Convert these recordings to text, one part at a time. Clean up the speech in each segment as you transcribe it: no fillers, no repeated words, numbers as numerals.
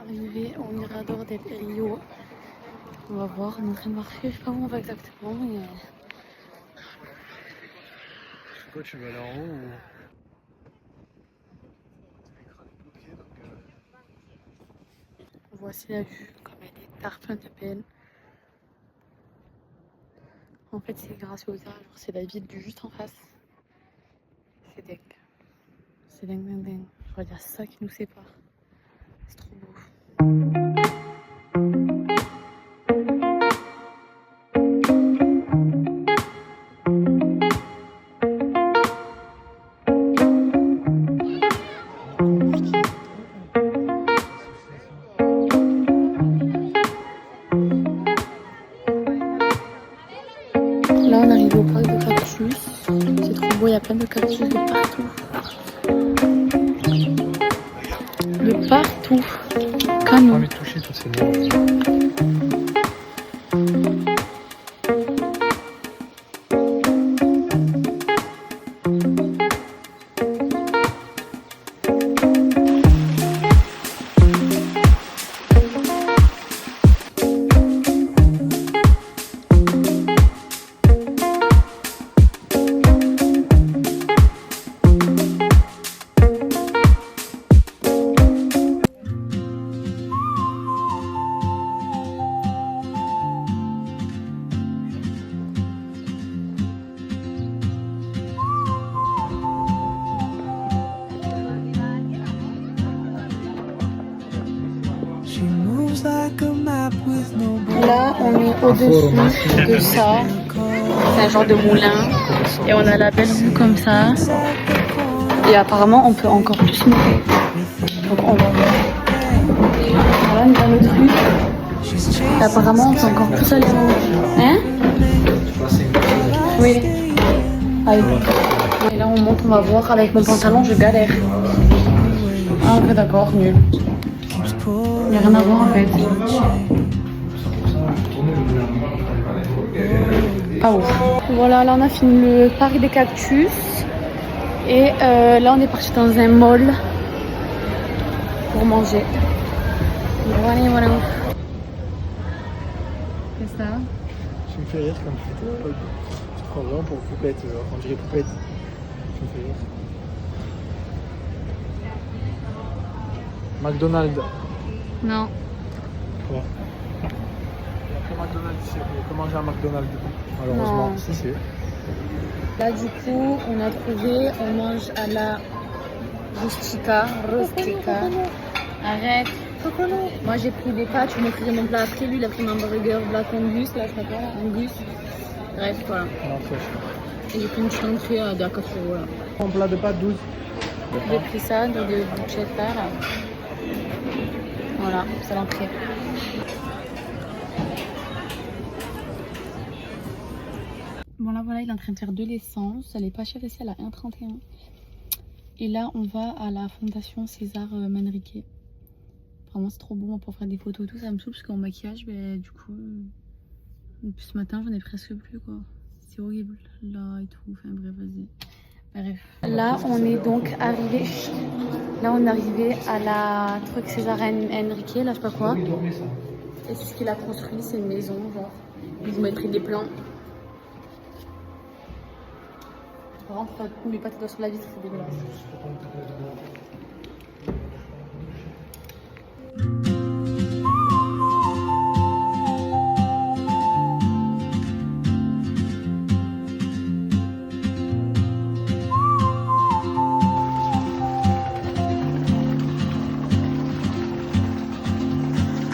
arrivé au Mirador del Rio. On va voir, on est en train de marcher, je sais pas où on va exactement, mais... Je sais pas, tu vas aller en haut ou... Voici la vue, comme elle est tarpin de belle. En fait, c'est grâce aux arbres, c'est la ville du juste en face. C'est dingue. C'est dingue, dingue, dingue. Je veux dire, c'est ça qui nous sépare. C'est trop beau. Là, on arrive au parc de cactus. C'est trop beau, il y a plein de cactus de partout. De partout. Comme J'ai envie de toucher toutes ces murs. Là, on est au-dessus de ça. C'est un genre de moulin. Et on a la belle vue comme ça. Et apparemment, on peut encore plus monter. Donc, on va voir. Voilà, on va le truc. Et apparemment, on peut encore plus aller en haut. Hein? Oui. Allez. Et là, on monte, on va voir. Avec mon pantalon, je galère. Ah, ok, d'accord, nul. Il n'y a rien à voir en fait. Pas ouf. Voilà, là on a fini le parc des cactus. Et là on est parti dans un mall pour manger. Voilà, voilà. C'est ça. Tu me fais rire comme tu te prends vraiment pour poupette, on dirait poupette. Tu me fais rire. McDonald's. Non. Quoi? Il y a que McDonald's ici, on peut manger à McDonald's. Malheureusement, Non. si c'est. Là du coup on a trouvé, on mange à la rustica. Arrête. Moi j'ai pris des pâtes, je vous montrerai mon plat après. Lui il a pris un burger Black Angus, là je sais pas, Angus. Bref voilà. Non, ça, Et j'ai pris une petite entrée de 4 euros là. un plat de pâtes 12. J'ai pris ça dans des bruschetta là. Voilà, c'est l'entrée. Bon là voilà, il est en train de faire de l'essence. Elle est pas chère ici, elle a 1,31. Et là on va à la fondation César Manrique. Vraiment c'est trop beau pour faire des photos et tout. Ça me saoule parce qu'en maquillage, du coup, depuis ce matin j'en ai presque plus quoi. C'est horrible là et tout. Enfin bref, vas-y. Bref. Là on est donc arrivé. Là on est arrivé à la truc César Enrique, là je sais pas quoi. Et c'est ce qu'il a construit, c'est une maison genre. Je vous mettrai des plans. Par contre, ne mets pas tes doigts sur la vitre, c'est dégueulasse.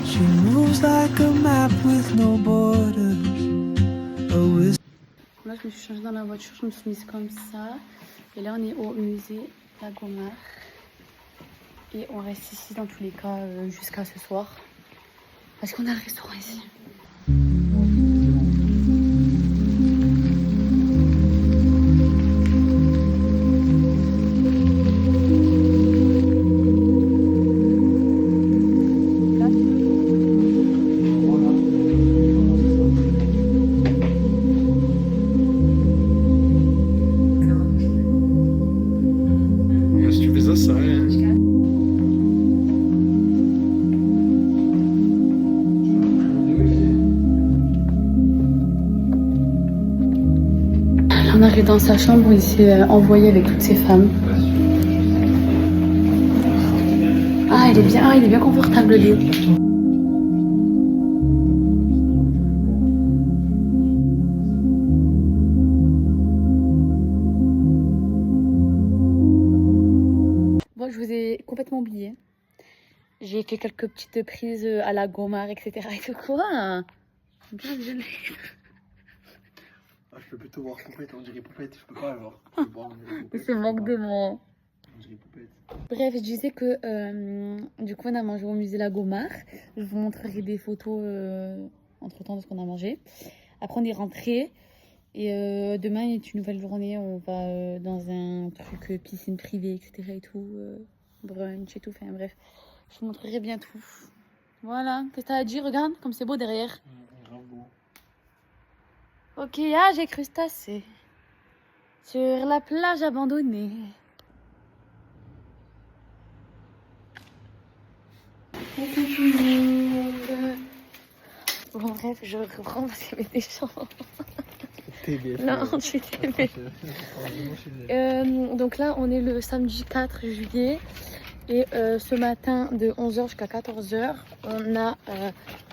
She moves like a map with no borders. Là, je me suis changée dans la voiture, je me suis mise comme ça. Et là, on est au musée Lagomar. Et on reste ici dans tous les cas jusqu'à ce soir. Parce qu'on a le restaurant ici. Si tu fais ça, ça rien. arrive dans sa chambre où il s'est envoyé avec toutes ses femmes. Ah, il est bien confortable lui. Bon, je vous ai complètement oublié. J'ai fait quelques petites prises à la Gomard, etc. Et tout quoi. Bien gelé. Ah, je peux plutôt voir Poupette, on dirait Poupette, je peux pas alors. C'est manque de mots. On dirait Poupette. Bref, je disais que du coup on a mangé au musée La Gomard. Je vous montrerai des photos entre temps de ce qu'on a mangé. Après on est rentré et demain est une nouvelle journée. On va dans un truc piscine privée, etc. et tout, brunch et tout. Enfin bref, je vous montrerai bien tout. Voilà, qu'est-ce que t'as à dire? Regarde comme c'est beau derrière. Grave beau. Ok, ah j'ai crustacé sur la plage abandonnée. Bon bref, je reprends parce qu'il y avait des gens. Non, tu t'es donc là, on est le samedi 4 juillet. Et ce matin, de 11h jusqu'à 14h, on a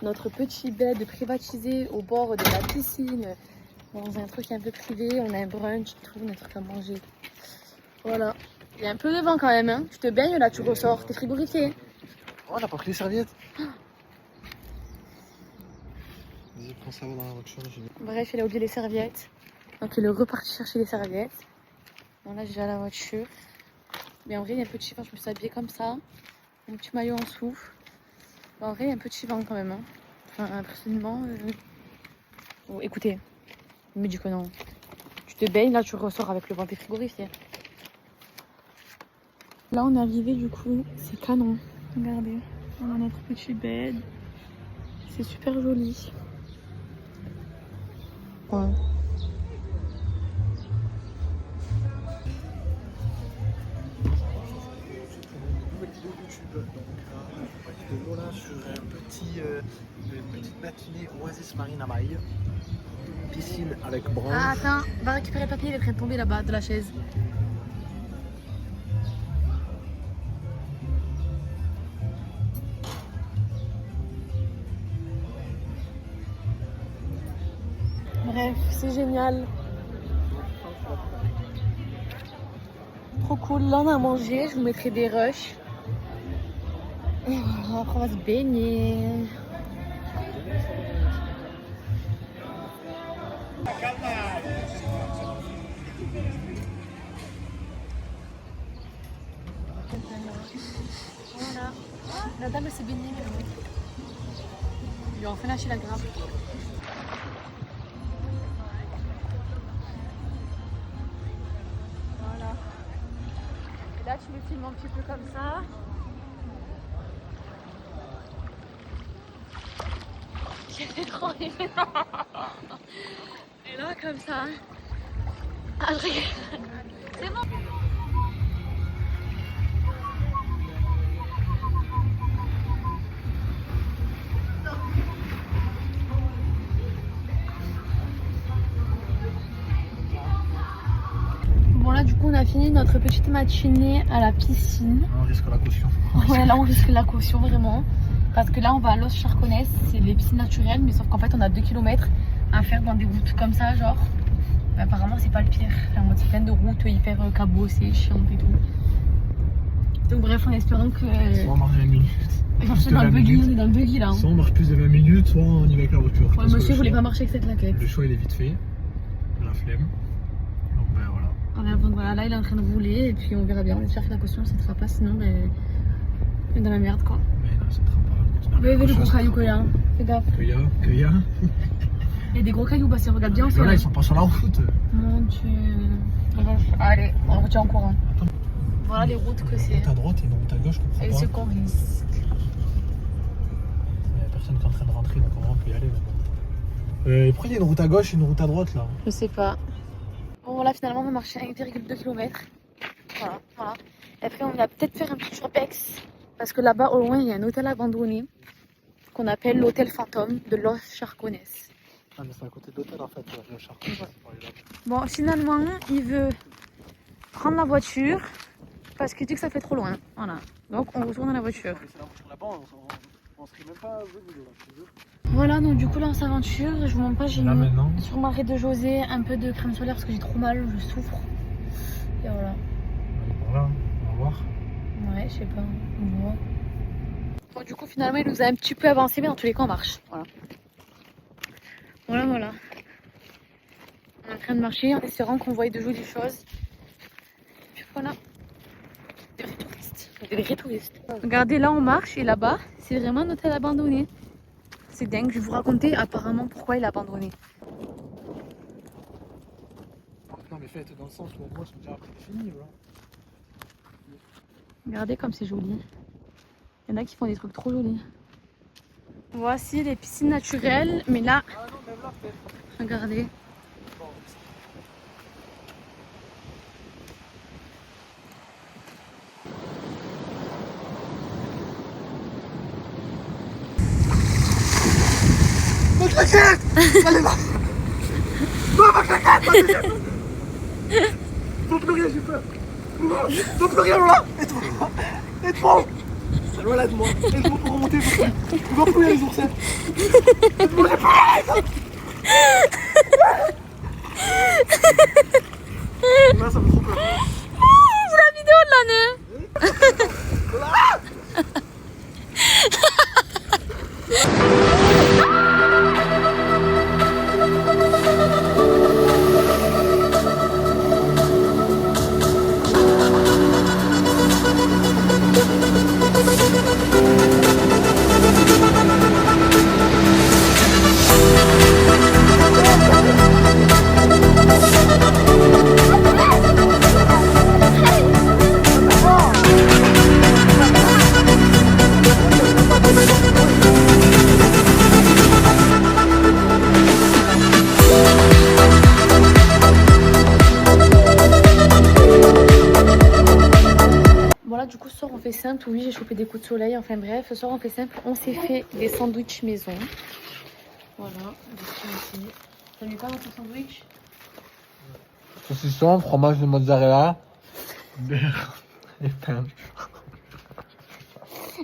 notre petit bed privatisé au bord de la piscine. Dans un truc un peu privé. On a un brunch et tout, on a un truc à manger. Voilà. Il y a un peu de vent quand même. Hein. Tu te baignes là, tu ressors. T'es frigorifié. Oh, j'ai pas pris les serviettes. Vas-y, prends ça dans la voiture. Bref, il a oublié les serviettes. Donc il est reparti chercher les serviettes. Bon là, j'ai à la voiture. Mais en vrai, il y a un petit vent. Je me suis habillée comme ça. Un petit maillot en dessous. En vrai, il y a un petit vent quand même. Hein. Enfin, personnellement... Oh, écoutez, il me dit que non. Tu te baignes, là, tu ressors avec le vent, t'es frigorifié. Là, on est arrivé, du coup, c'est canon. Regardez, on a notre petit bed. C'est super joli. Ouais. De l'eau là sur une petite matinée Oasis Marine à Maille. Piscine avec branche. Ah, attends, va récupérer le papier, il est en train de tomber là-bas de la chaise. Bref, c'est génial. Trop cool. Là, on a mangé. Je vous mettrai des rushs. Et voilà, après, on va se baigner. Voilà. La dame, elle s'est baignée. Ils lui ont fait lâcher la grappe. Voilà. Et là, tu me filmes un petit peu comme ça. C'est trop et là, comme ça. Ah, je regarde. C'est bon. Bon là du coup on a fini notre petite matinée à la piscine. On risque la caution. Ouais là on risque la caution vraiment. Parce que là on va à Los Charcones, c'est les piscines naturelles mais sauf qu'en fait on a 2 km à faire dans des routes comme ça genre. Mais apparemment c'est pas le pire. Enfin, c'est plein de routes hyper cabossées, chiantes et tout. Donc bref en espérant que... Soit on marche 20 minutes. On est dans le buggy là. Hein. Soit on marche plus de 20 minutes, soit on y va avec la voiture. Ouais, monsieur voulait pas marcher avec cette laquette. Le choix il est vite fait. La flemme. Donc ben voilà. Donc voilà, là il est en train de rouler et puis on verra bien. On espère que la caution ça ne sera pas sinon ben... on est dans la merde quoi. Mais non, ça ne sera pas. Oui, le gros caillou qu'il y a. Fais gaffe. Qu'il y a. Il y a des gros cailloux, bah si on regarde bien. Voilà, ils sont pas sur la route. Mon dieu. Bref, allez, on retient en courant. Voilà les routes que c'est. Une route à droite et une route à gauche, je comprends pas. Et c'est qu'on risque. Il y a personne qui est en train de rentrer, donc on peut y aller. Pourquoi il y a une route à gauche et une route à droite là? Je sais pas. Bon voilà, finalement on va marcher 1,2 km. Voilà, voilà. Et après on va peut-être faire un petit urbex. Parce que là-bas au loin il y a un hôtel abandonné qu'on appelle l'hôtel fantôme de Los Charcones. Ah, mais c'est à côté de l'hôtel en fait, le charpent. Bon, finalement, il veut prendre la voiture parce qu'il dit que ça fait trop loin. Voilà. Donc, on retourne à la voiture. C'est la voiture là-bas, on serait même pas venu là, je te jure. Voilà, donc du coup, là, on s'aventure. Je vous montre pas, j'ai Là mis maintenant. sur ma raie de José un peu de crème solaire parce que j'ai trop mal, je souffre. Et voilà. Voilà, on va voir. Ouais, je sais pas, on voit. Bon, du coup, finalement, il nous a un petit peu avancé, mais dans tous les cas, on marche. Voilà. Voilà, voilà. On est en train de marcher en espérant qu'on voie de jolies choses. Puis voilà. Des vrais touristes. Des vrais touristes. Regardez, là, on marche et là-bas, c'est vraiment un hôtel abandonné. C'est dingue. Je vais vous raconter apparemment pourquoi il est abandonné. Non, mais faites dans le sens où moi je me dis après c'est fini. Voilà. Regardez comme c'est joli. Il y en a qui font des trucs trop jolis. Voici les piscines naturelles, mais là, Ah non, même là peut-être. regardez. Ma claquette! Elle est là! Non, ma claquette! Faut pleurer, j'ai peur! Faut pleurer, Lola! Aide-moi! Aide-moi! Lola, aide-moi! Aide-moi pour remonter, je dois plus les oursins! Aide-moi, j'ai peur! Là, ça me fait trop peur! C'est la vidéo de l'année. Voilà, du coup, ce soir on fait simple. Oui, j'ai chopé des coups de soleil. Enfin bref, ce soir on fait simple. On s'est fait des sandwichs maison. Voilà, ici. T'as mis quoi dans ton sandwich? Saucisson, fromage de mozzarella, beurre et pain.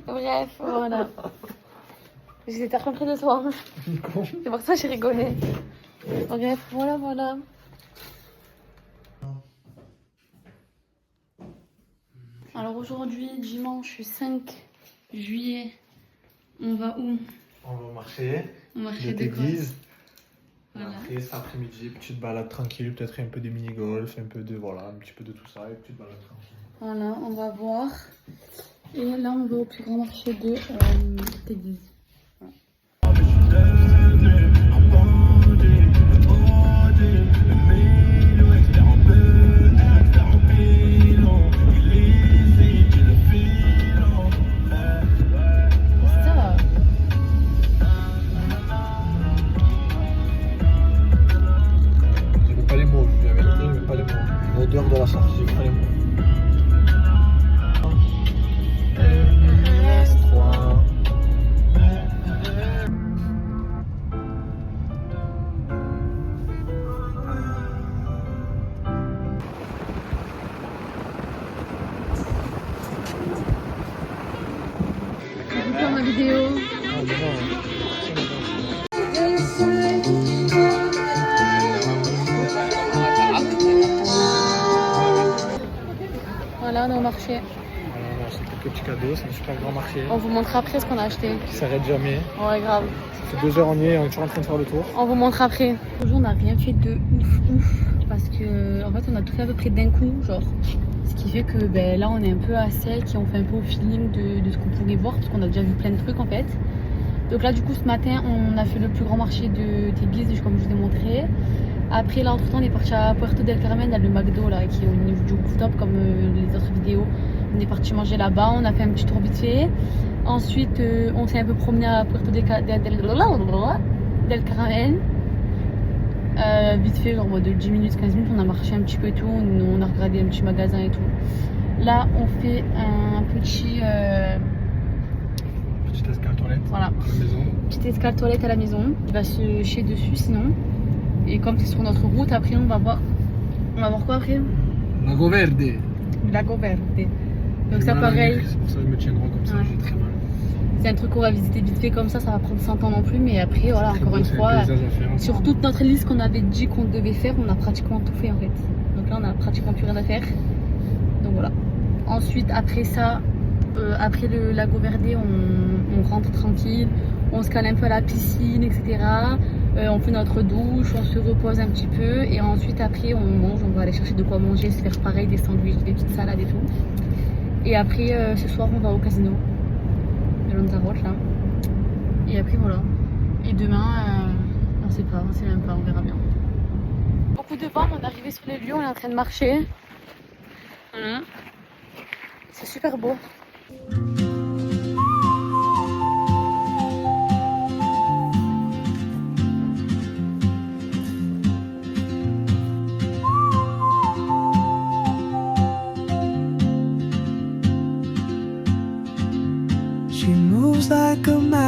Bref, voilà. J'étais rentrée de soir. C'est pour ça que j'ai rigolé. Bref, voilà, voilà. Alors aujourd'hui, dimanche 5 juillet, on va où? On va marcher. On va De marcher de quoi? l'église. Voilà. Après, cet après-midi, petite balade tranquille, peut-être un peu de mini-golf, un peu de voilà, un petit peu de tout ça, et petite balade tranquille. Voilà, on va voir. Et là, on va au plus grand marché de l'église. J'avais pas les mots, je dis la vérité, j'avais pas les mots. L'odeur de la sortie, j'avais pas les mots. Pour ma vidéo. Voilà, on est au marché. Voilà, c'est quelques petits cadeaux, c'est un super grand marché On vous montre après ce qu'on a acheté. qui s'arrête jamais. Ouais, grave. Ça fait 2 heures on y est, on est toujours en train de faire le tour. On vous montre après. Aujourd'hui, on n'a rien fait de ouf. Parce que, en fait, on a tout fait à peu près d'un coup, genre. Ce qui fait que ben, là, on est un peu à sec et on fait un peu au feeling de ce qu'on pourrait voir. Parce qu'on a déjà vu plein de trucs, en fait. Donc là, du coup, ce matin, on a fait le plus grand marché d'église, comme je vous ai montré. Après, là, entre-temps, on est parti à Puerto del Carmen, là, le McDo, là, qui est au niveau du rooftop, comme les autres vidéos. On est parti manger là-bas, on a fait un petit tour vite fait. Ensuite, on s'est un peu promené à Puerto del Carmen. Vite fait, genre de 10 minutes, 15 minutes, on a marché un petit peu et tout. On a regardé un petit magasin et tout. Là, on fait un petit Petite escale toilette. Voilà. À la maison. Petite escale toilette à la maison. Il va se chier dessus sinon. Et comme c'est sur notre route, après on va voir. On va voir quoi après? Lago Verde. Lago Verde. Donc J'ai ça mal à la pareil. nuque, c'est pour ça que je me tiens droit comme ça, Ouais. j'ai très mal. C'est un truc qu'on va visiter vite fait comme ça va prendre 100 ans non plus. Mais après voilà, Très encore beau, une c'est un fois, paysage à faire. sur toute notre liste qu'on avait dit qu'on devait faire, on a pratiquement tout fait en fait. Donc là on a pratiquement plus rien à faire. Donc voilà. Ensuite après ça, après le Lago Verde, on rentre tranquille. On se cale un peu à la piscine, etc. On fait notre douche, on se repose un petit peu. Et ensuite après on mange, on va aller chercher de quoi manger, se faire pareil, des sandwichs, des petites salades et tout. Et après ce soir on va au casino de Lanzarote là. Et après voilà. Et demain, on sait pas, on sait même pas, on verra bien. Beaucoup de vent, on est arrivé sur les lieux, on est en train de marcher. Voilà. C'est super beau. She moves like a map.